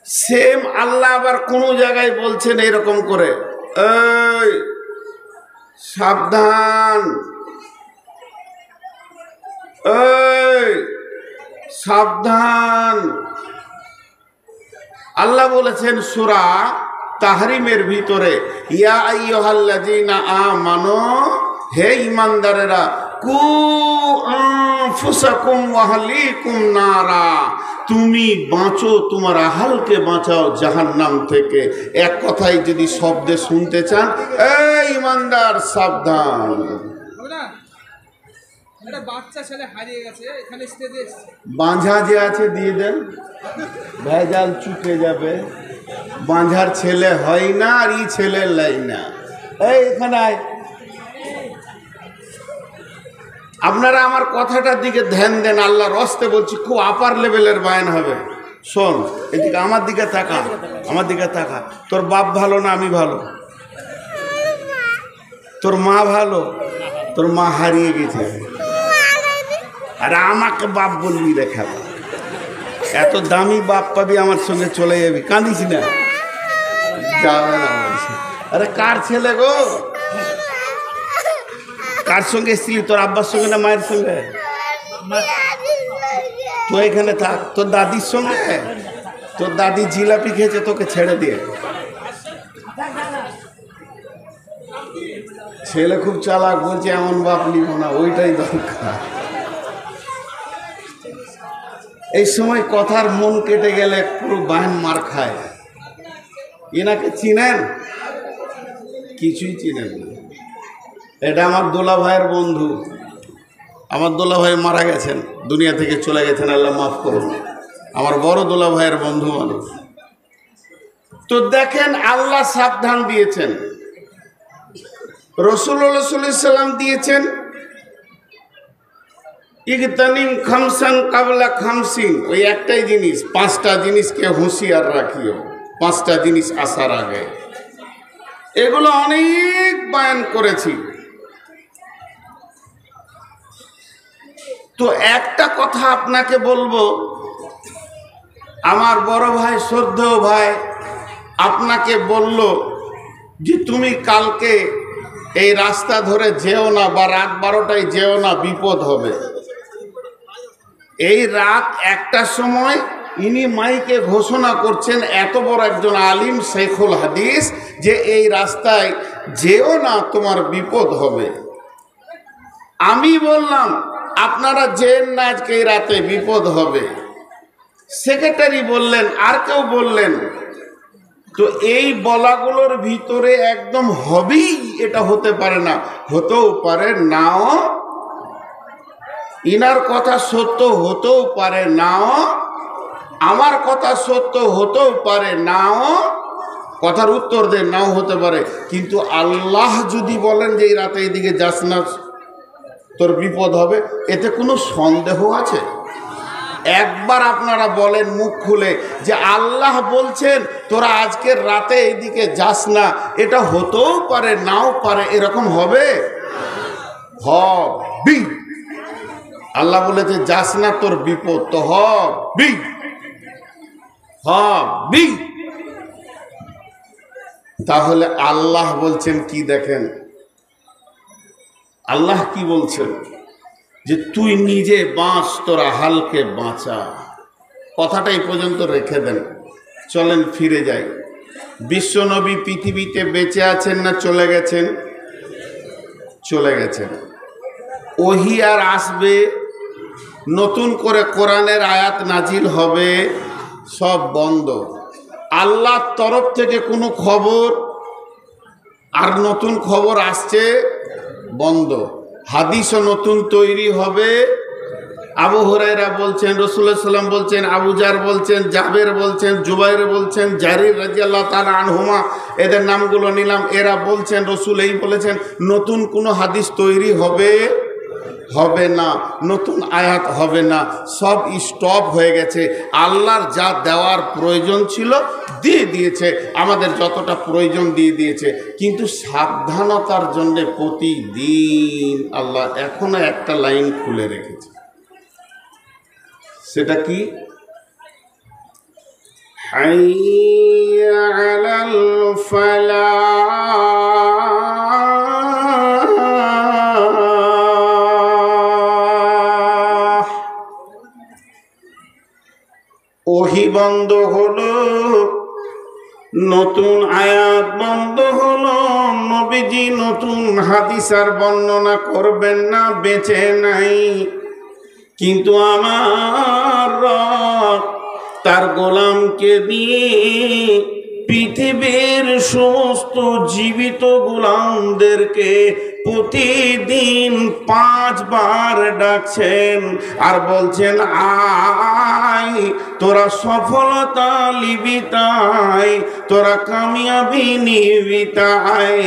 Same আল্লাহ আবার কোনো জায়গায় বলছেন এরকম করে, এই সাবধান, এই সাবধান। আল্লাহ বলেছেন সূরা তাহরিমের ভিতরে, ইয়া আইয়ুহাল্লাযীনা আমানু, হে ঈমানদারেরা, কু আনফুসাকুম ওয়া আহলিকুম নারা, তুমি বাঁচো, তোমার আহালকে বাঁচাও জাহান্নাম থেকে। এক কথায় যদি শব্দে শুনতে চান, এই ঈমানদার সাবধান। বাচ্চা ছেলে হারিয়ে গেছে, এখানে স্টেজে বাঁঝা যে আছে দিয়ে দেন, ভেজাল চুকে যাবে। বাঁঝার ছেলে হয় না, আর ই ছেলে লাই না। এই এখানে আপনারা আমার কথাটার দিকে ধ্যান দেন, আল্লাহর রাস্তে বলছি, খুব আপার লেভেলের বায়ান হবে। শোন, এদিকে আমার দিকে তাকা, আমার দিকে তাকা। তোর বাপ ভালো না আমি ভালো? তোর মা ভালো? তোর মা হারিয়ে গেছে, আর আমাকে বাপ বলবি রেখা। এত দামি বাপ পাবি, আমার সঙ্গে চলে যাবি, কাঁদিস না, যাবে না। আরে কার ছেলে গো? কার সঙ্গে এসেছিলি? তোর আব্বার সঙ্গে না মায়ের সঙ্গে? তুই এখানে থাক, তোর দাদির সঙ্গে। তোর দাদি জিলাপি খেয়েছে তোকে ছেড়ে দিয়ে। ছেলে খুব চালাক, বলছে এমন বাপ নিব না, ওইটাই দরকার। এই সময় কথার মন কেটে গেলে পুরো বাহন মার খায়। এনাকে চিনেন? কিছুই চিনেন না। এটা আমার দোলা ভাইয়ের বন্ধু। আমার দোলা ভাই মারা গেছেন, দুনিয়া থেকে চলে গেছেন, আল্লাহ মাফ করুন। আমার বড় দোলা ভাইয়ের বন্ধু মানুষ। তো দেখেন, আল্লাহ সাবধান দিয়েছেন, রাসূলুল্লাহ সাল্লাল্লাহু আলাইহি সাল্লাম দিয়েছেন, ইগতানিম খামসান কাবলা খামসিন। ওই একটাই জিনিস, পাঁচটা জিনিসকে হুঁশিয়ার রাখিও, পাঁচটা জিনিস আসার আগে। এগুলো অনেক বয়ান করেছি। তো একটা কথা আপনাকে বলবো, আমার বড় ভাই, শ্রদ্ধেয় ভাই আপনাকে বলল যে তুমি কালকে এই রাস্তা ধরে যেও না, বা রাত 12টায় যেও না, বিপদ হবে। এই রাত 1টার সময় ইনি মাইকে ঘোষণা করছেন, এত বড় একজন আলিম শেখুল হাদিস, যে এই রাস্তায় যেও না, তোমার বিপদ হবে। আমি বললাম আপনারা যেন না, আজকে এই রাতে বিপদ হবে। সেক্রেটারি বললেন, আর কেউ বললেন। তো এই বলাগুলোর ভিতরে একদম হবেই এটা হতে পারে না, হতেও পারে নাও। ইনার কথা সত্য হতেও পারে নাও, আমার কথা সত্য হতেও পারে নাও। কথার উত্তর দেন, নাও হতে পারে। কিন্তু আল্লাহ যদি বলেন যে এই রাতে এইদিকে যাস না, তোর বিপদ হবে, এতে কোনো সন্দেহ আছে? একবার আপনারা বলেন মুখ খুলে যে আল্লাহ বলছেন তোরা আজকের রাতে এইদিকে যাস না, এটা হতেও পারে নাও পারে, এরকম হবে? হবি। আল্লাহ বলেছে যাস না, তোর বিপদ, তো হবি, হবি। তাহলে আল্লাহ বলছেন কি দেখেন, আল্লাহ কি বলছেন, যে তুই নিজে বাঁচ, তোর আহালকে বাঁচা। কথাটা এই পর্যন্ত রেখে দেন, চলেন ফিরে যাই। বিশ্বনবী পৃথিবীতে বেঁচে আছেন না চলে গেছেন? চলে গেছেন। ওহী আর আসবে, নতুন করে কোরআনের আয়াত নাজিল হবে, সব বন্ধ। আল্লাহর তরফ থেকে কোনো খবর আর নতুন খবর আসছে বন্ধ। হাদিসও নতুন তৈরি হবে। আবু হুরায়রা বলছেন, রাসূলুল্লাহ সাল্লাল্লাহু আলাইহি ওয়াসাল্লাম বলছেন, আবু জার বলছেন, জাবের বলছেন, জুবাইর বলছেন, জারির রাদিয়াল্লাহু তাআলা আনহুমা, এদের নামগুলো নিলাম। এরা বলছেন রাসূল এই বলেছেন, নতুন কোনো হাদিস তৈরি হবে হবে না, নতুন আয়াত হবে না, সব স্টপ হয়ে গেছে। আল্লাহর যা দেওয়ার প্রয়োজন ছিল দিয়ে দিয়েছে, আমাদের যতটা প্রয়োজন দিয়ে দিয়েছে। কিন্তু সাবধানতার জন্য প্রতিদিন আল্লাহ এখনো একটা লাইন খুলে রেখেছে। সেটা কি? حي على الفلاح ওহি বন্ধ হলো নতুন আয়াত বন্ধ হলো নবীজি নতুন হাদিস আর বর্ণনা করবেন না বেঁচে নাই কিন্তু আমার রব তার গোলামকে দিয়ে পৃথিবীর সমস্ত জীবিত গোলামদেরকে প্রতিদিন 5 বার ডাকছেন আর বলছেন আয় তোরা সফলতা লিবি তাই তোরা কামিয়াবি নিবি তাই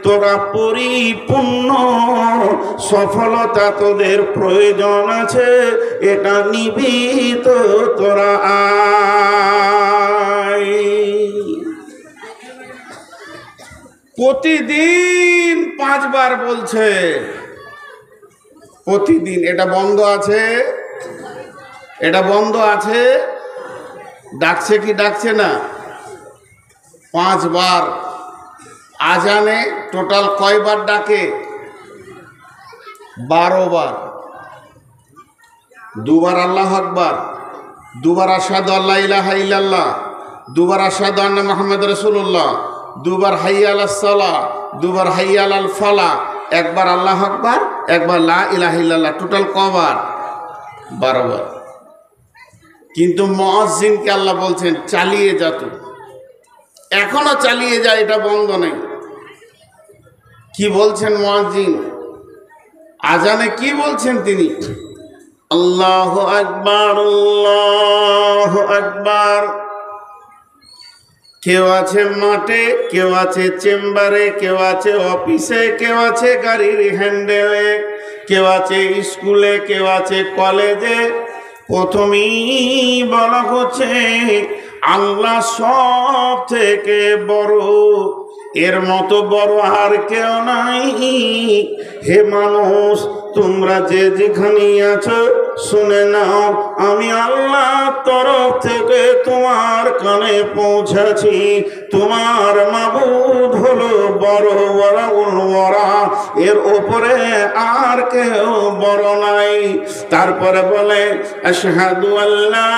তোরা পরিপূর্ণ সফলতা তোদের প্রয়োজন আছে এটা নিবি তো তোরা আয় প্রতিদিন 5 বার বলছে প্রতিদিন এটা বন্ধ আছে এটা বন্ধ আছে ডাকছে কি ডাকছে না 5 বার আজানে টোটাল কয়বার ডাকে 12 বার 2 বার আল্লাহু আকবার 2 বার আশহাদু আল্লা ইলাহা ইল্লাল্লাহ 2 বার আশহাদু আন্না মুহাম্মাদুর রাসূলুল্লাহ 2 বার হাইয়া আলাস সালাহ 2 বার হাইয়া আলাল ফালাহ একবার আল্লাহু আকবার একবার লা ইলাহা ইল্লাল্লাহ টোটাল কবার 12 বার কিন্তু মুয়াজ্জিনকে আল্লাহ বলছেন চালিয়ে যা তুই এখনো চালিয়ে যা এটা বন্ধ নেই কি বলছেন মুয়াজ্জিন আজানে কি বলছেন তিনি আল্লাহু আকবার কেউ আছে মাঠে কেউ আছে চেম্বারে কেউ আছে অফিসে কেউ আছে গাড়ির হ্যান্ডেলে কেউ আছে স্কুলে কেউ আছে কলেজে প্রথমেই বলা হচ্ছে আল্লাহ সব থেকে বড় এর মতো বড় আর কেউ নাই হে মানুষ তোমরা যে যেখানে আছো শুনে নাও আমি আল্লাহর তরফ থেকে তোমার কানে পৌঁছেছি তোমার মাবুদ হলো বড় বড় এর উপরে আর কেউ বড় নাই তারপরে বলে আশহাদু আল্লা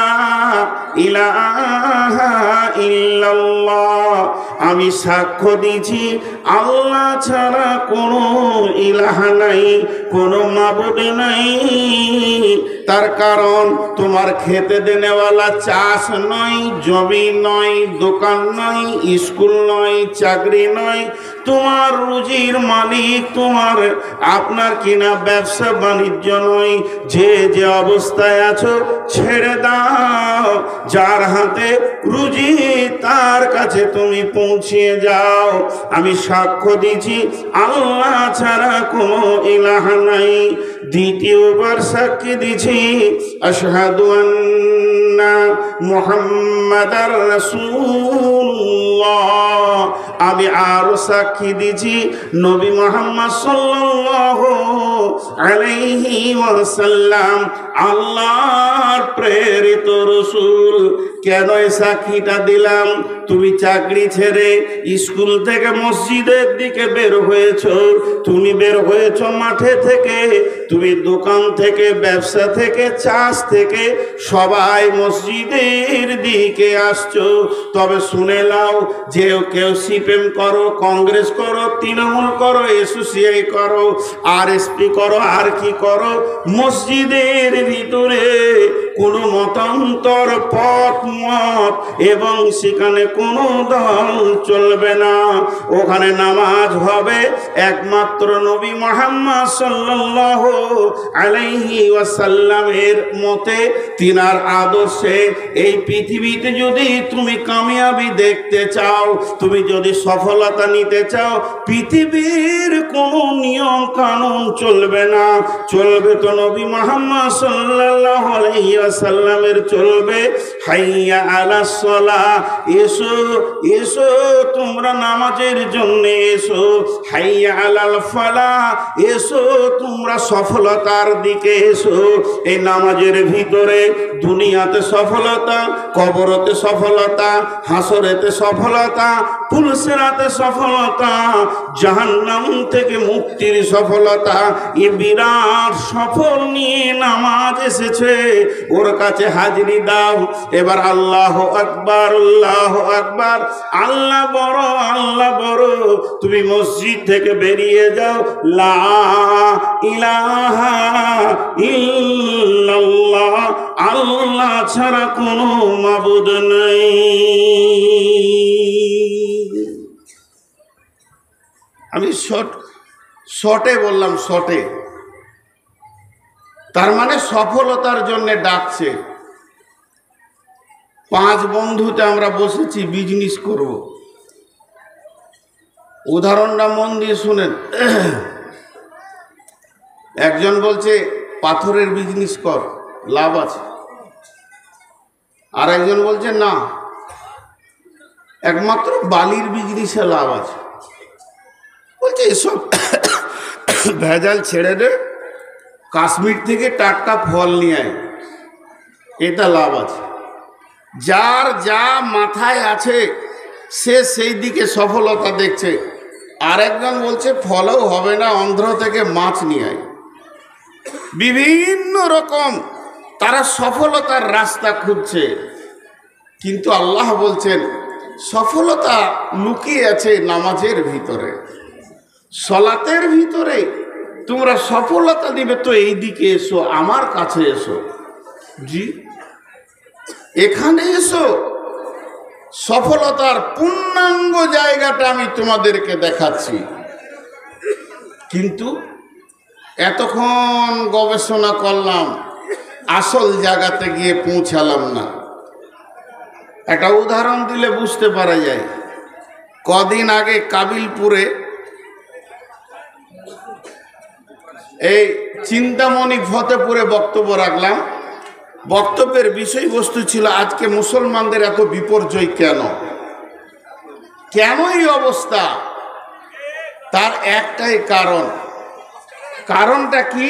ইলাহা ইল্লাল্লাহ আমি সাক্ষ্য দিছি আল্লাহ ছাড়া কোনো ইলাহা নাই কোনো মাবুদ নাই তার কারণ তোমার খেতে দেনেওয়ালা চাষ নয় জমি নয় দোকান নয় স্কুল নয় চাকরি নয় তোমার রুজির মালিক তোমার আপনার কিনা ব্যবসা বাণিজ্য নয় যে যে অবস্থায় আছো ছেড়ে দাও যার হাতে রুজি তার কাছে তুমি পৌঁছিয়ে যাও আমি সাক্ষ্য দিচ্ছি আল্লাহ ছাড়া কোনো ইলাহা নাই দ্বিতীয়বার সাক্ষী দিছি আশহাদু আন্না মুহাম্মাদার রাসূলুল্লাহ আমি আরো সাক্ষী দিছি নবী মুহাম্মদ সাল্লাল্লাহু আলাইহি ওয়াসাল্লাম আল্লাহর প্রেরিত রাসূল কেন এই সাক্ষীটা দিলাম তুমি চাকরি ছেড়ে স্কুল থেকে মসজিদের দিকে বের হয়েছো তুমি বের হয়েছো মাঠে থেকে তুমি দোকান থেকে ব্যবসা থেকে চাষ থেকে সবাই মসজিদের দিকে আসছো তবে শুনে নাও যে কেউ সিপিএম করো কংগ্রেস করো তৃণমূল করো এসোসিয়াই করো আরএসপি করো আর কি করো মসজিদের ভিতরে কোনো মতান্তর পথ মত এবং সেখানে কোনো দল চলবে না ওখানে নামাজ হবে একমাত্র নবী মুহাম্মদ সাল্লাল্লাহু আলাইহি ওয়াসাল্লামের মতে তিনার আদর্শে এই পৃথিবীতে যদি তুমি কামিয়াবি দেখতে চাও তুমি যদি সফলতা নিতে চাও পৃথিবীর কোনো নিয়ম কানুন চলবে না চলবে তো নবী মুহাম্মদ সাল্লাল্লাহু আলাইহি ওয়াসাল্লামের চলবে হাইয়া আলাস সালাহ, এসো এসো তোমরা নামাজের জন্য এসো, হাইয়া আলাল ফালাহ, এসো তোমরা সফলতার দিকে এসো। এই নামাজের ভিতরে দুনিয়াতে সফলতা, কবরতে সফলতা, হাসরেতে সফলতা, পুলসিরাতে সফলতা, জাহান্নাম থেকে মুক্তির সফলতা, এ বিরাট সফল নিয়ে নামাজ এসেছে। ওর কাছে হাজিরি দাও। এবার আল্লাহু আকবার, আল্লাহু আকবার, আল্লাহ বড়, আল্লাহ বড়। তুমি মসজিদ থেকে বেরিয়ে যাও, লা ইলাহা ইল্লাল্লাহ, আল্লাহ ছাড়া কোনো মাবুদ নেই। আমি শর্টে বললাম, শর্টে। তার মানে সফলতার জন্য ডাকছে। 5 বন্ধুতে আমরা বসেছি বিজনেস করব। উদাহরণটা মন দিয়ে শুনেন। একজন বলছে পাথরের বিজনেস কর, লাভ আছে। আর একজন বলছে না, একমাত্র বালির বিজনেসে লাভ আছে। বলছে এসব ভেজাল ছেড়ে দে, কাশ্মীর থেকে টাটকা ফল নিয়ে আয়, এটা লাভ আছে। যার যা মাথায় আছে সে সেই দিকে সফলতা দেখছে। আরেকজন বলছে ফলও হবে না, অন্ধ্র থেকে মাছ নিয়ে আয়। বিভিন্ন রকম তারা সফলতার রাস্তা খুঁজছে। কিন্তু আল্লাহ বলছেন সফলতা লুকিয়ে আছে নামাজের ভিতরে, সলাতের ভিতরে। তোমরা সফলতা দিবে তো এই দিকে এসো, আমার কাছে এসো। জি, এখানে এসো। সফলতার পূর্ণাঙ্গ জায়গাটা আমি তোমাদেরকে দেখাচ্ছি। কিন্তু এতক্ষণ গবেষণা করলাম, আসল জায়গাতে গিয়ে পৌঁছালাম না। একটা উদাহরণ দিলে বুঝতে পারা যায়। কদিন আগে কাবিলপুরে এই চিন্তামণি ফতেপুরে বক্তব্য রাখলাম। বক্তব্যের বিষয়বস্তু ছিল আজকে মুসলমানদের এত বিপর্যয় কেন, কেন এই অবস্থা? তার একটাই কারণ। কারণটা কি?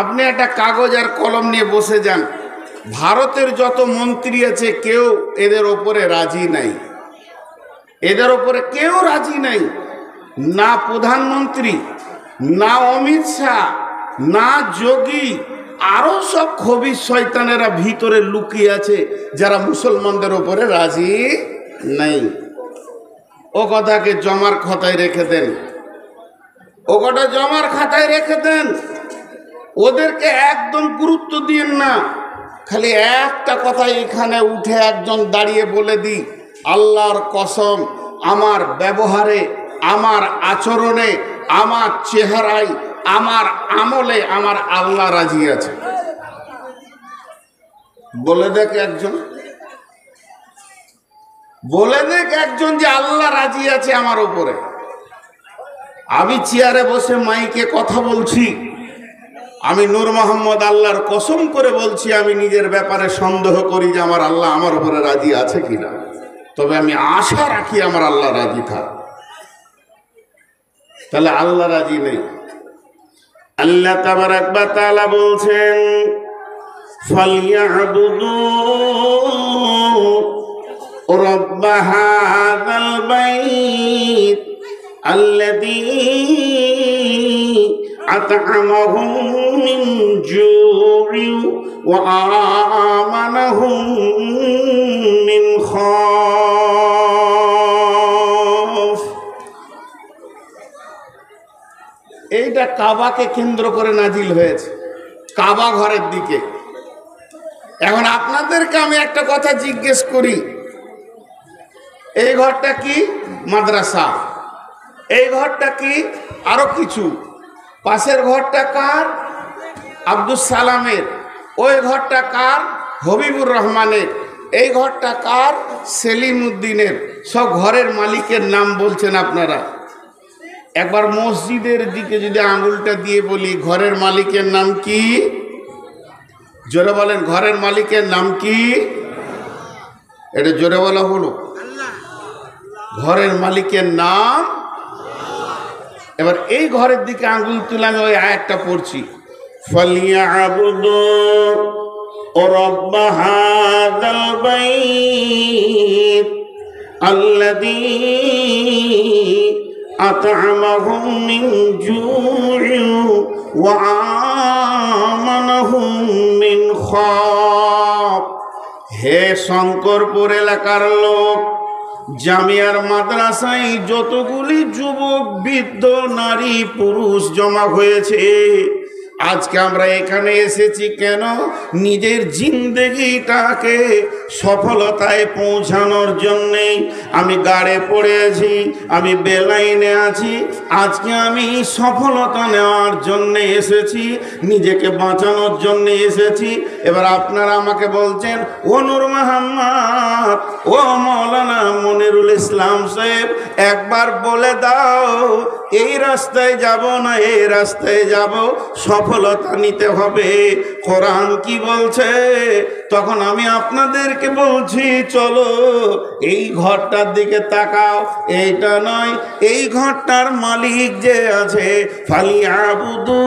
আপনি একটা কাগজ আর কলম নিয়ে বসে যান। ভারতের যত মন্ত্রী আছে কেউ এদের ওপরে রাজি নাই, এদের ওপরে কেউ রাজি নাই। না প্রধানমন্ত্রী, না অমিত শাহ, না যোগী, আরো সব খবিস শয়তানেরা ভিতরে লুকিয়ে আছে যারা মুসলমানদের ওপরে রাজি নাই। ও কথাকে জমার খাতায় রেখে দেন, ও কথা জমার খাতায় রেখে দেন। ওদেরকে একদম গুরুত্ব দিন না। খালি একটা কথা এখানে উঠে একজন দাঁড়িয়ে বলে দিই, আল্লাহর কসম, আমার ব্যবহারে, আমার আচরণে, আমার চেহারায়, আমার আমলে আমার আল্লাহ রাজি আছে। বলে দেখ একজন, বলে দেখ একজন যে আল্লাহ রাজি আছে আমার উপরে। আমি চেয়ারে বসে মাইকে কথা বলছি, আমি নূর মোহাম্মদ আল্লাহর কসম করে বলছি, আমি নিজের ব্যাপারে সন্দেহ করি যে আমার আল্লাহ আমার উপরে রাজি আছে কিনা। তবে আমি আশা রাখি আমার আল্লাহ রাজি থাক। তাহলে আল্লাহ রাজি নেই। আল্লাহ তাবারাক ওয়া তাআলা বলছেন ফালইয়াবুদু রাব্ব হাযাল বাইত আল্লাযী আত'আমাহুম মিন জু'ইন ওয়া আমানাহুম মিন খাউফ। এইটা কাবাকে কেন্দ্র করে নাজিল হয়েছে, কাবা ঘরের দিকে। এখন আপনাদেরকে আমি একটা কথা জিজ্ঞেস করি, এই ঘরটা কি? মাদ্রাসা। এই ঘরটা কি? আরো কিছু। পাশের ঘরটা কার? আব্দুল সালামের। ওই ঘরটা কার? হবিবুর রহমানের। এই ঘরটা কার? সেলিম উদ্দিনের। সব ঘরের মালিকের নাম বলছেন আপনারা। একবার মসজিদের দিকে যদি আঙুলটা দিয়ে বলি ঘরের মালিকের নাম কি? জোরে বলেন, ঘরের মালিকের নাম কি? এটা জোরে বলা হলো। ঘরের মালিকের নাম। এবার এই ঘরের দিকে আঙ্গুল তুলে আমি ওই আয়াতটা পড়ছি, ফালিয়াবুদু রাব্ব হাযাল বাইত আল্লাযী আত'আমাহুম মিন জু'ইন ওয়া আমানাহুম মিন খাওফ। হে শঙ্করপুর এলাকার লোক, জামিয়ার মাদ্রাসায় যতগুলি যুবক, বৃদ্ধ, নারী, পুরুষ জমা হয়েছে, আজকে আমরা এখানে এসেছি কেন? নিজের জিন্দেগিটাকে সফলতায় পৌঁছানোর জন্যে। আমি গাড়ে পড়ে আছি, আমি বেলাইনে আছি, আজকে আমি সফলতা নেওয়ার জন্যে এসেছি, নিজেকে বাঁচানোর জন্যে এসেছি। এবার আপনারা আমাকে বলছেন, ও নূর মোহাম্মদ, ও মৌলানা মনিরুল ইসলাম সাহেব, একবার বলে দাও এই রাস্তায় যাব না এই রাস্তায় যাব, সফলতা নিতে হবে, কোরআন কি বলছে? তখন আমি আপনাদেরকে বলছি, চলো এই ঘরটার দিকে তাকাও। এইটা নয়, এই ঘরটার মালিক যে আছে, ফালিয়াবুদু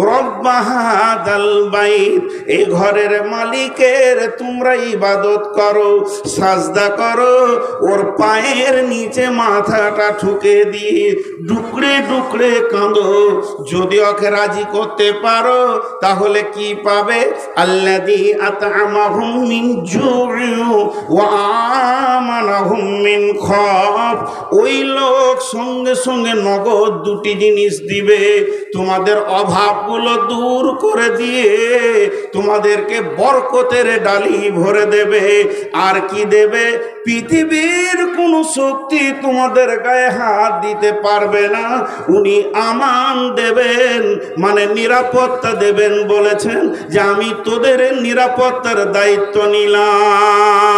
রাব্ব হাযাল বাইত, এই ঘরের মালিকের তোমরা ইবাদত করো, সাজদা করো, ওর পায়ের নিচে মাথাটা ঠুকে দিয়ে ডুকরে ডুকরে কাঁদো। যদি ওকে রাজি করতে পারো তাহলে কি পাবে? আল্লাযী আত'আমাহুম মিন জু'ইন ওয়া আমানাহুম মিন খাওফ। ওই লোক সঙ্গে সঙ্গে নগদ দুটি জিনিস দিবে, তোমাদের অভাবগুলো দূর করে দিয়ে তোমাদেরকে বরকতের ডালি ভরে দেবে। আর কি দেবে? পৃথিবীর কোনো শক্তি তোমাদের গায়ে হাত দিতে পারবে না। উনি আমান দেবেন, মানে নিরাপত্তা দেবেন। বলেছেন যে আমি তোদের নিরাপত্তার দায়িত্ব নিলাম।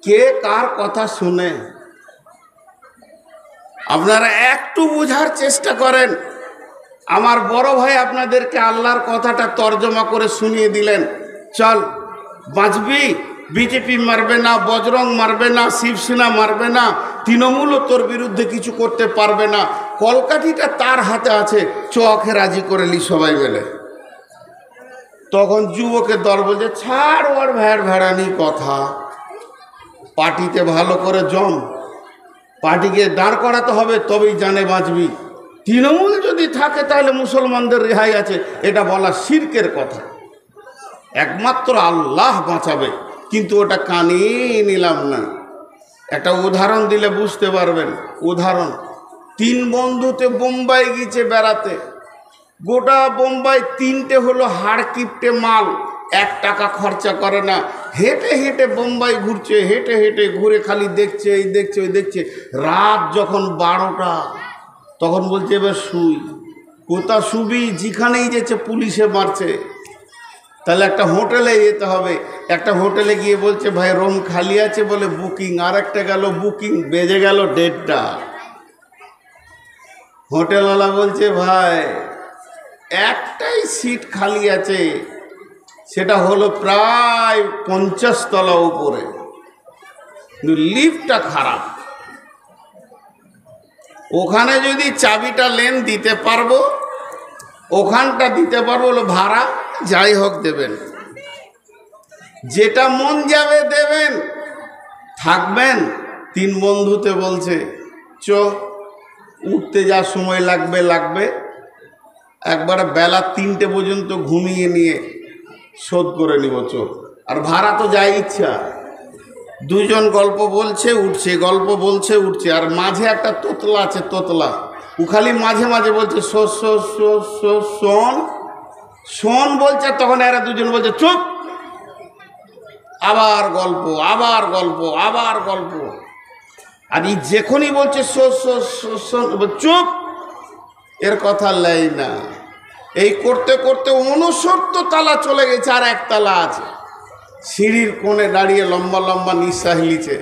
কে কার কথা শুনে? আপনারা একটু বোঝার চেষ্টা করেন। আমার বড় ভাই আপনাদেরকে আল্লাহর কথাটা তর্জমা করে শুনিয়ে দিলেন, চল বাঁচবি, বিজেপি মারবে না, বজরং মারবে না, শিবসেনা মারবে না, তৃণমূলও তোর বিরুদ্ধে কিছু করতে পারবে না, কলকাঠিটা তার হাতে আছে, চোখে রাজি করে নি সবাই মিলে। তখন যুবকের দল বলছে, ছাড় ওর ভ্যাড় ভেড়ানি কথা, পার্টিতে ভালো করে জম, পার্টিকে দাঁড় করাতে হবে, তবেই জানে বাঁচবি। তৃণমূল যদি থাকে তাহলে মুসলমানদের রেহাই আছে, এটা বলা শিরকের কথা। একমাত্র আল্লাহ বাঁচাবে, কিন্তু ওটা কানে নিলাম না। একটা উদাহরণ দিলে বুঝতে পারবেন। উদাহরণ, 3 বন্ধুতে বোম্বাই গিয়েছে বেড়াতে, গোটা বোম্বাই 3টে হলো হাড় কিপটে মাল, 1 টাকা খরচা করে না, হেঁটে হেঁটে বোম্বাই ঘুরছে, হেঁটে হেঁটে ঘুরে খালি দেখছে, এই দেখছে ওই দেখছে। রাত যখন 12টা, তখন বলছে এবার শুই। কোথা শুবি? যেখানেই যেছে পুলিশে মারছে। তাহলে একটা হোটেলে যেতে হবে। একটা হোটেলে গিয়ে বলছে ভাই রুম খালি আছে, বলে বুকিং। আর একটা গেল বুকিং, বেজে গেল 1:30টা। হোটেলওয়ালা বলছে ভাই একটাই সিট খালি আছে, সেটা হলো প্রায় 50 তলা উপরে, কিন্তু লিফটটা খারাপ। ওখানে যদি চাবিটা লেন দিতে পারবো, ওখানটা দিতে পারবো, হলো ভাড়া যাই হোক দেবেন, যেটা মন যাবে দেবেন, থাকবেন। 3 বন্ধুতে বলছে চ, উঠতে যা সময় লাগবে লাগবে, একবার বেলা 3টে পর্যন্ত ঘুমিয়ে নিয়ে শোধ করে নিব চোখ, আর ভাড়া তো যাই ইচ্ছা। 2 জন গল্প বলছে উঠছে, গল্প বলছে উঠছে, আর মাঝে একটা তোতলা আছে, তোতলা, ও খালি মাঝে মাঝে বলছে শোন শোন বলছে। তখন এরা 2 জন বলছে চুপ, আবার গল্প, আবার গল্প, আবার গল্প। আর এই যখনই বলছে চুপ, এর কথা লাই না। এই করতে করতে 69 তলা চলে গেছে, আর 1 তলা আছে। সিঁড়ির কোণে দাঁড়িয়ে লম্বা লম্বা নিঃশ্বাস নিচ্ছে,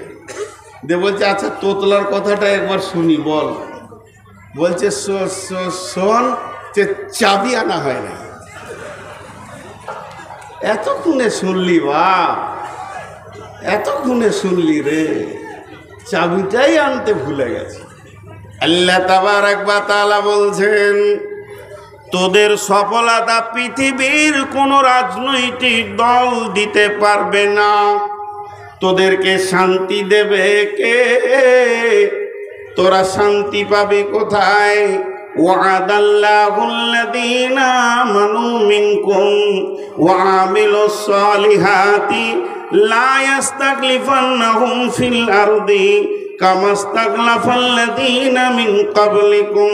দিয়ে বলছে আচ্ছা তোতলার কথাটা একবার শুনি, বল। বলছে শোন যে চাবি আনা হয় না। এতক্ষণে শুনলি বাপ, এতক্ষণে শুনলি রে, চাবিটাই আনতে ভুলে গেছে। আল্লাহ তাবারক ওয়া তাআলা বলছেন, তোদের সফলতা পৃথিবীর কোন রাজনৈতিক দল দিতে পারবে না। তোদেরকে শান্তি দেবে কে? তোরা শান্তি পাবি কোথায়? ওয়াদাল্লাহুল্লাযীনা আমানু মিনকুম ওয়া আমিলুস সালিহাতি লা ইস্তাখলিফান্নাহুম ফিল আরদি কামা ইস্তাখলাফাল্লাযীনা মিন ক্বাবলিকুম।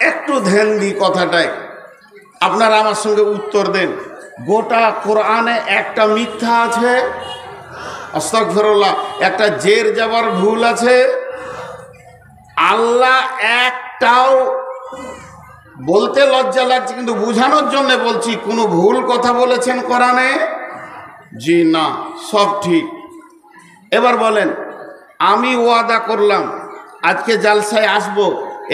একটু ধ্যান দিই কথাটায়, আপনারা আমার সঙ্গে উত্তর দেন। গোটা কোরআনে একটা মিথ্যা আছে, আস্তাগফিরুল্লাহ, একটা জের যাবার ভুল আছে। আল্লাহ একটাও, বলতে লজ্জা লাগছে কিন্তু বোঝানোর জন্য বলছি, কোনো ভুল কথা বলেছেন কোরআনে? জি না, সব ঠিক। এবার বলেন, আমি ওয়াদা করলাম আজকে জালসায় আসব,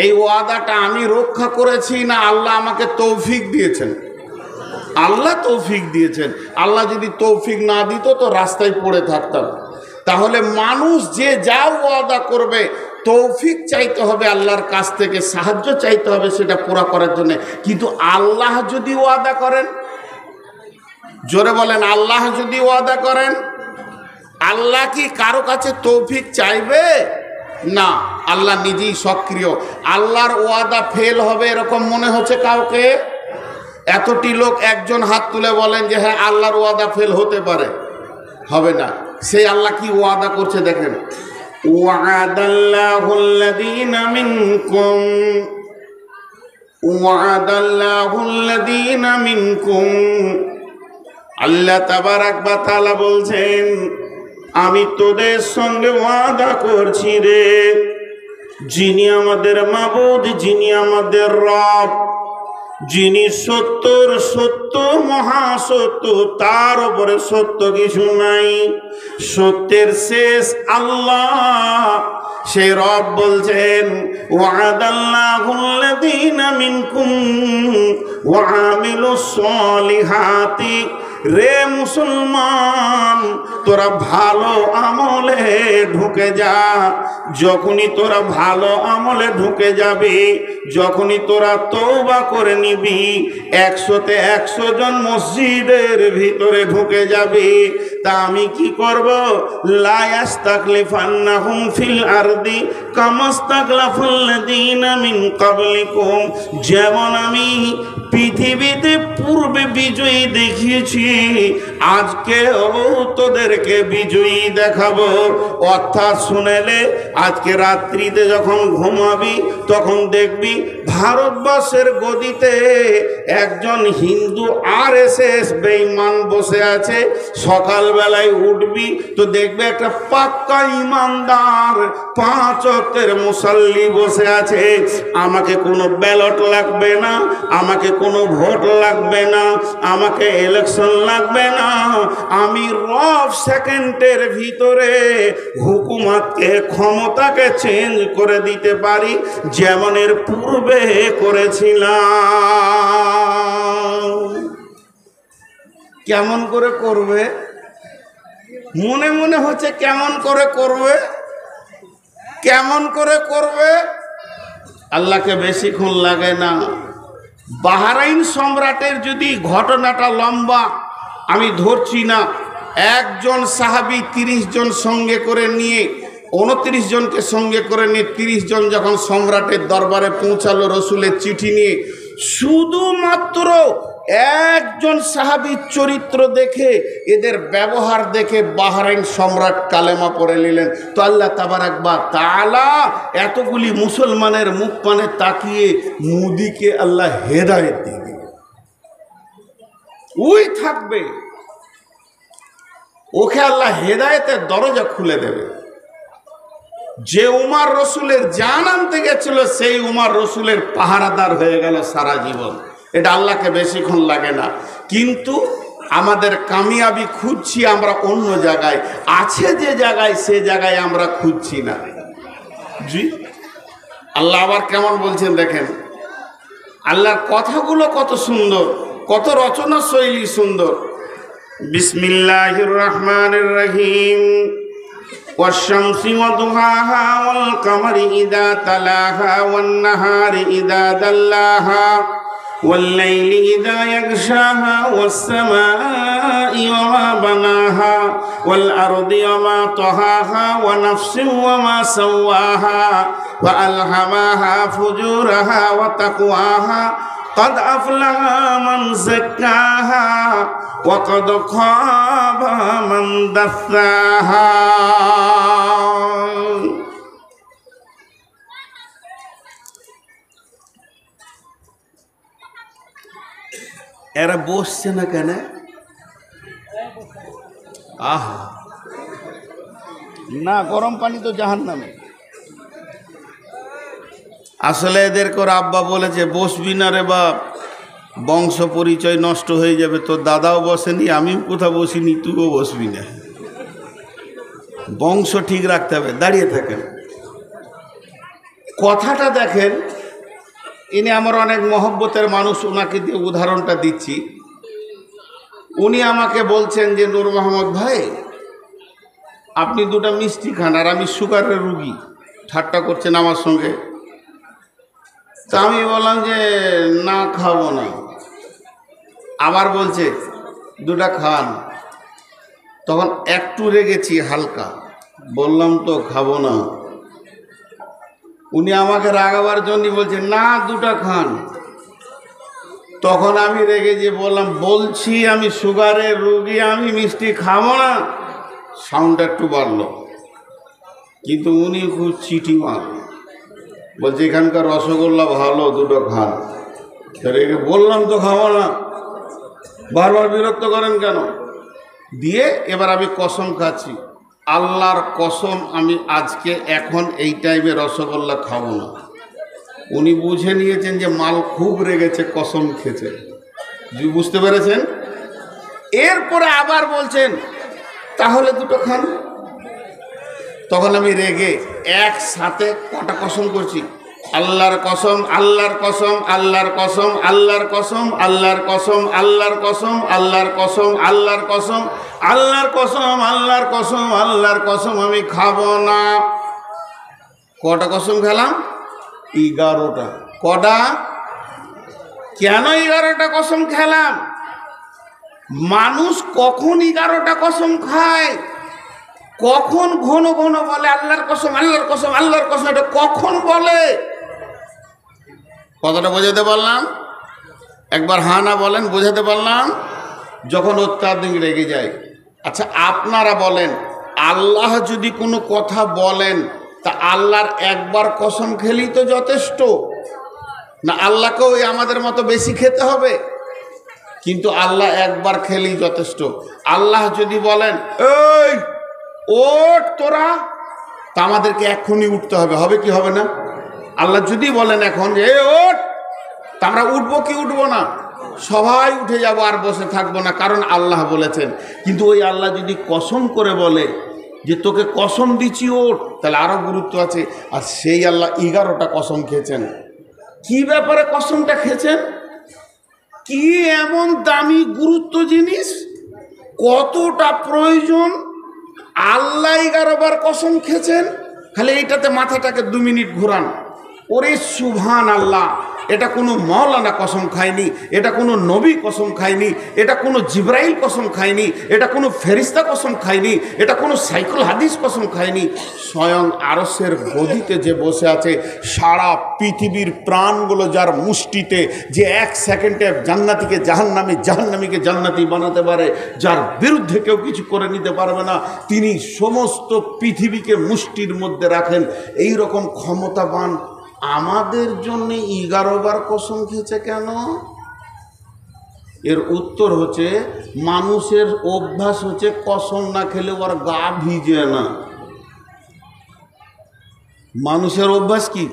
এই ওয়াদাটা আমি রক্ষা করেছি না আল্লাহ আমাকে তৌফিক দিয়েছেন? আল্লাহ তৌফিক দিয়েছেন। আল্লাহ যদি তৌফিক না দিত তো রাস্তায় পড়ে থাকতাম। তাহলে মানুষ যে যা ওয়াদা করবে তৌফিক চাইতে হবে আল্লাহর কাছ থেকে, সাহায্য চাইতে হবে সেটা পুরা করার জন্য। কিন্তু আল্লাহ যদি ওয়াদা করেন, জোরে বলেন, আল্লাহ যদি ওয়াদা করেন, আল্লাহ কি কারো কাছে তৌফিক চাইবে? না, আল্লাহ নিজেই সক্রিয়। আল্লাহর ওয়াদা ফেল হবে এরকম মনে হচ্ছে কাউকে? এতটি লোক একজন হাত তুলে বলেন যে হ্যাঁ আল্লাহর ওয়াদা ফেল হতে পারে। হবে না। সেই আল্লাহ কি ওয়াদা করছে দেখেন, ওয়াদাল্লাহুল্লাযীনা মিনকুম ওয়াদাল্লাহুল্লাযীনা মিনকুম। আল্লাহ তাবারক ওয়া তাআলা বলছেন, আমি তোদের সঙ্গে ওয়াদা করছি রে, যিনি আমাদের মাবুদ, যিনি আমাদের রব, যিনি সত্যর সত্য, মহাসত্য, তার উপরে সত্য কিছু নাই, সত্যের শেষ আল্লাহ। সে রব বলছেন, ওয়াদাল্লাহুল্লাযীনা মিনকুম ওয়া আমিলুস সালিহাতি। রে মুসলমান, তোরা ভালো আমলে ঢুকে যা। যখনই তোরা ভালো আমলে ঢুকে যাবি, যখনই তোরা তওবা করে নিবি, 100-তে 100 জন মসজিদের ভিতরে ঢুকে যাবি, তা আমি কি করব? লা ইস্তাখলিফান্নাহুম ফিল আরদি কামা ইস্তাখলাফাল্লাযীনা মিন ক্বাবলিকুম। যেমন আমি পৃথিবীতে পূর্বে বিজয়ী দেখিয়েছি, আজকেও তোদেরকে বিজয়ী দেখাবো। অর্থাৎ শুনেলে, আজকে রাত্রিতে যখন ঘুমাবি তখন দেখবি ভারতবর্ষের গদিতে একজন হিন্দু RSS বেঈমান বসে আছে। সকালবেলায় উঠবি তো দেখবে একটা পাক্কা ইমানদার 5 ওয়াক্তের মুসাল্লি বসে আছে। আমাকে কোনো ব্যালট লাগবে না, আমাকে কোনো ভোট লাগবে না, আমাকে ইলেকশন লাগবে না। আমি রব সেকেন্ডের ভিতরে হুকুমতকে, ক্ষমতাকে চেঞ্জ করে দিতে পারি, যেমন এর পূর্বে করেছিলাম। কেমন করে করবে? মনে মনে হচ্ছে কেমন করে করবে, কেমন করে করবে? আল্লাহকে বেশিক্ষণ লাগে না। বাহরাইন সম্রাটের যদি ঘটনাটা লম্বা, আমি ধরছি না। একজন সাহাবী 30 জন সঙ্গে করে নিয়ে, 29 জনকে সঙ্গে করে নিয়ে 30 জন যখন সম্রাটের দরবারে পৌঁছালো রসুলের চিঠি নিয়ে, শুধুমাত্র একজন সাহাবীর চরিত্র দেখে, এদের ব্যবহার দেখে বাহরাইন সম্রাট কালেমা পড়ে নিলেন। তো আল্লাহ তাবারক ওয়া তাআলা এতগুলি মুসলমানের মুখ পানে তাকিয়ে মোদিকে আল্লাহ হেদায়েত দিয়ে দিলেন। ওই থাকবে, ওকে আল্লাহ হেদায়েতের দরজা খুলে দেবে। যে উমর রসুলের জান আনতে গেছিল, সেই উমর রসুলের পাহারাদার হয়ে গেল সারা জীবন। এটা আল্লাহকে বেশিক্ষণ লাগে না। কিন্তু আমাদের কামিয়াবি খুঁজছি আমরা অন্য জায়গায়, আছে যে জায়গায় সে জায়গায় আমরা খুঁজছি না। জি, আল্লাহ আবার কেমন বলছেন দেখেন, আল্লাহর কথাগুলো কত সুন্দর, কত রচনা শৈলী সুন্দর। বিসমিল্লাহির রহমানির রহিম। ওয়াশ-শামসি ওয়া-দুহাহা ওয়াল-কামারি ইযা তালাহা ওয়ান-নাহারি ইযা দাল্লাহা ওয়াল-লাইলি ইযা ইয়াগশাহা ওয়াস-সামাই ওয়া-মা বানাহা ওয়াল-আরদি ওয়া-মা তাহাহা ওয়া নাফসিন ওয়া-মা সাওয়াহা ওয়া আলহামাহা ফুজুরাহা ওয়া তাকওয়াহা قد أفلح من زكاها وقد خاب من دثاها। এরা বসছে না কেন? আহা, না গরম পানি তো জাহান্নামে। আসলে এদের করে আব্বা বলেছে বসবি না রে বাপ, বংশ পরিচয় নষ্ট হয়ে যাবে। তোর দাদাও বসেনি, আমিও কোথাও বসিনি, তুইও বসবি না। বংশ ঠিক রাখতে হবে। দাঁড়িয়ে থাকেন, কথাটা দেখেন। ইনি আমার অনেক মহব্বতের মানুষ, ওনাকে দিয়ে উদাহরণটা দিচ্ছি। উনি আমাকে বলছেন যে নূর মোহাম্মদ ভাই, আপনি দুটো মিষ্টি খান, আর আমি সুগারের রুগী। ঠাট্টা করছেন আমার সঙ্গে। তা আমি বললাম যে না, খাবো না। আবার বলছে দুটা খান। তখন একটু রেগেছি হালকা, বললাম তো খাবো না। উনি আমাকে রাগাবার জন্য বলছে না, দুটা খান। তখন আমি রেগে যে বললাম, বলছি আমি সুগারের রুগী, আমি মিষ্টি খাবো না। সাউন্ডটা একটু বাড়লো, কিন্তু উনি খুব চিঠি মার বলছে এখানকার রসগোল্লা ভালো, দুটো খান। রেগে বললাম তো খাবো না, বারবার বিরক্ত করেন কেন? দিয়ে এবার আমি কসম খাচ্ছি, আল্লাহর কসম, আমি আজকে এখন এই টাইমে রসগোল্লা খাবো না। উনি বুঝে নিয়েছেন যে মাল খুব রেগেছে, কসম খেয়েছে। বুঝতে পেরেছেন? এরপরে আবার বলছেন তাহলে দুটো খান। তখন আমি রেগে একসাথে কটা কসম করছি, আল্লাহর কসম, আল্লাহর কসম, আল্লাহর কসম, আল্লাহর কসম, আল্লাহর কসম, আল্লাহর কসম, আল্লাহর কসম, আল্লাহর কসম, আল্লাহর কসম, আল্লাহর কসম, আল্লাহর কসম, আমি খাবো না। কটা কসম খেলাম? 11টা। কটা? কেন 11টা কসম খেলাম? মানুষ কখন 11টা কসম খায়? কখন ঘন ঘন বলে আল্লাহর কসম, আল্লাহর কসম, আল্লাহর কসম? এটা কখন বলে? কতটা বোঝাতে পারলাম? একবার হা না বলেন, বোঝাতে পারলাম? যখন অত্যাধিক রেগে যায়। আচ্ছা আপনারা বলেন, আল্লাহ যদি কোনো কথা বলেন তা আল্লাহর একবার কসম খেলেই তো যথেষ্ট না? আল্লাহকেও আমাদের মতো বেশি খেতে হবে? কিন্তু আল্লাহ একবার খেলেই যথেষ্ট। আল্লাহ যদি বলেন এই ওঠ তোরা, তা আমাদেরকে এখনই উঠতে হবে, হবে কি হবে না? আল্লাহ যদি বলেন এখন যে ওঠ, তা আমরা উঠবো কি উঠবো না? সবাই উঠে যাব, আর বসে থাকবো না, কারণ আল্লাহ বলেছেন। কিন্তু ওই আল্লাহ যদি কসম করে বলে যে তোকে কসম দিচ্ছি ওঠ, তাহলে আরো গুরুত্ব আছে। আর সেই আল্লাহ 11টা কসম খেয়েছেন। কি ব্যাপারে কসমটা খেয়েছেন? কি এমন দামি গুরুত্ব জিনিস, কতটা প্রয়োজন? আল্লাহ 11 বার কসম খেয়েছেন। খালি এইটাতে মাথাটাকে 2 মিনিট ঘোরান। ওরে সুবহান আল্লাহ, এটা কোনো মাওলানা কসম খায়নি, এটা কোনো নবী কসম খায়নি, এটা কোনো জিব্রাইল কসম খায়নি, এটা কোনো ফেরিস্তা কসম খায়নি, এটা কোনো সাইকুল হাদিস কসম খায়নি। স্বয়ং আরশের গদিতে যে বসে আছে, সারা পৃথিবীর প্রাণগুলো যার মুষ্টিতে, যে 1 সেকেন্ডে জান্নাতিকে জাহান্নামী, জাহান্নামীকে জান্নাতি বানাতে পারে, যার বিরুদ্ধে কেউ কিছু করে নিতে পারবে না, তিনি সমস্ত পৃথিবীকে মুষ্টির মধ্যে রাখেন। এই রকম ক্ষমতাবান আমাদের জন্য 11 বার কসম খেয়েছে কেন? এর উত্তর হচ্ছে, মানুষের অভ্যাস হচ্ছে কসম না খেলে ওর গা ভিজে না। মানুষের অভ্যাস কি?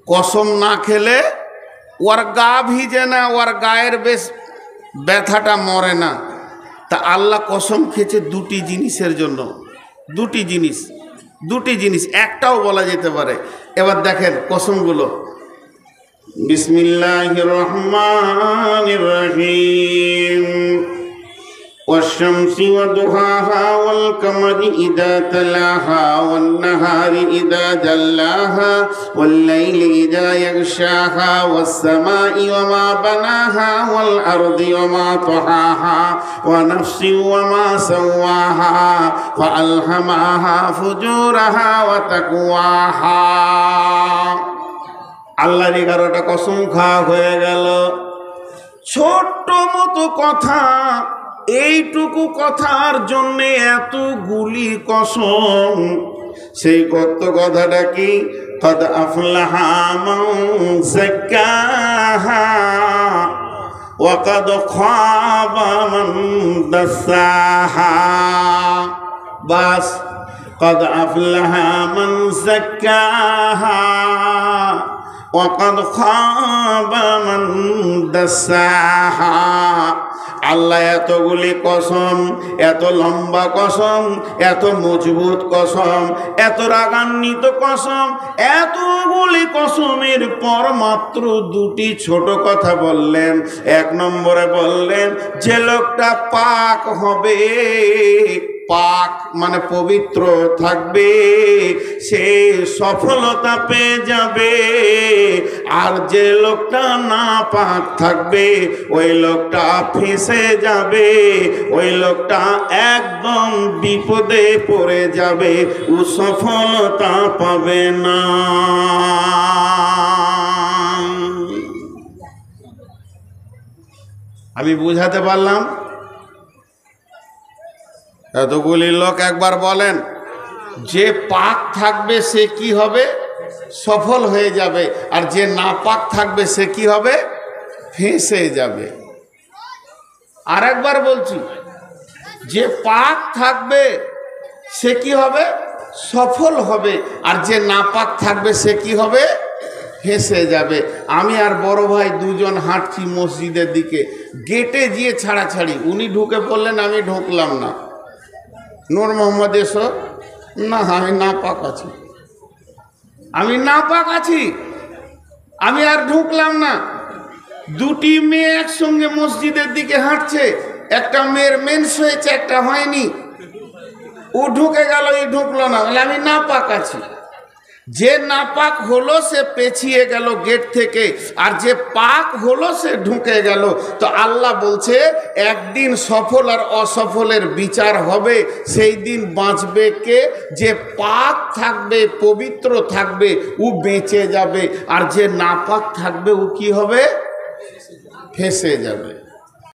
কসম না খেলে ওর গা ভিজে না, ওর গায়ের বেশ ব্যথাটা মরে না। তা আল্লাহ কসম খেয়েছে দুটি জিনিসের জন্য, দুটি জিনিস একটাও বলা যেতে পারে। এবার দেখেন কসমগুলো। বিসমিল্লাহির রহমানির রহিম। والشمس وضحاها والقمر إذا تلاها والنهار إذا جلاها والليل إذا يغشاها والسماء وما بناها والأرض وما طحاها ونفس وما سواها فألهمها فجورها وتقواها। আল্লাহর 11টা কসম খাওয়া হয়ে গেল। ছোট্ট মতো কথা, এইটুকু কথার জন্য এতগুলি কসম। সেই কত কথাটা কি? কদ আফলাহা মান যাক্কাহা ওয়া কদ খাবা মান দাসাহা। বাস, কদ আফলাহা মান যাক্কাহা ওয়া কদ খাবা মান দাসাহা। আল্লাহ এতগুলি কসম, এত লম্বা কসম, এত মজবুত কসম, এত রাগান্বিত কসম, এতগুলি কসমের পর মাত্র দুটি ছোট কথা বললেন। এক নম্বরে বললেন যে লোকটা পাক হবে, পাক মানে পবিত্র থাকবে, সে সফলতা পেয়ে যাবে। আর যে লোকটা না পাক থাকবে ওই লোকটা ফেঁসে যাবে, ওই লোকটা একদম বিপদে পড়ে যাবে, ও সফলতা পাবে না। আমি বুঝাতে পারলাম? এতগুলি লোক একবার বলেন যে পাক থাকবে সে কি হবে? সফল হয়ে যাবে। আর যে না পাক থাকবে সে কি হবে? ফেঁসে যাবে। আর একবার বলছি, যে পাক থাকবে সে কি হবে? সফল হবে। আর যে না পাক থাকবে সে কি হবে? ফেঁসে যাবে। আমি আর বড় ভাই দুজন হাঁটছি মসজিদের দিকে, গেটে গিয়ে ছাড়াছাড়ি। উনি ঢুকে পড়লেন, আমি ঢুকলাম না। নূর মোহাম্মদ এসো না, আমি না পাক আছি, আমি না পাক আছি, আমি আর ঢুকলাম না। দুটি মেয়ে একসঙ্গে মসজিদের দিকে হাঁটছে, একটা মেয়ের মেন্স হয়েছে, একটা হয়নি। ও ঢুকে গেল, এই ঢুকলো না, বলে আমি না পাক আছি। যে নাপাক হলো সে পেছিয়ে গেল গেট থেকে, আর যে পাক হলো সে ঢুকে গেল। তো আল্লাহ বলছে একদিন সফল আর অসফলের বিচার হবে। সেই দিন বাঁচবে কে? যে পাক থাকবে, পবিত্র থাকবে, ও বেঁচে যাবে। আর যে নাপাক থাকবে ও কি হবে? ফেঁসে যাবে।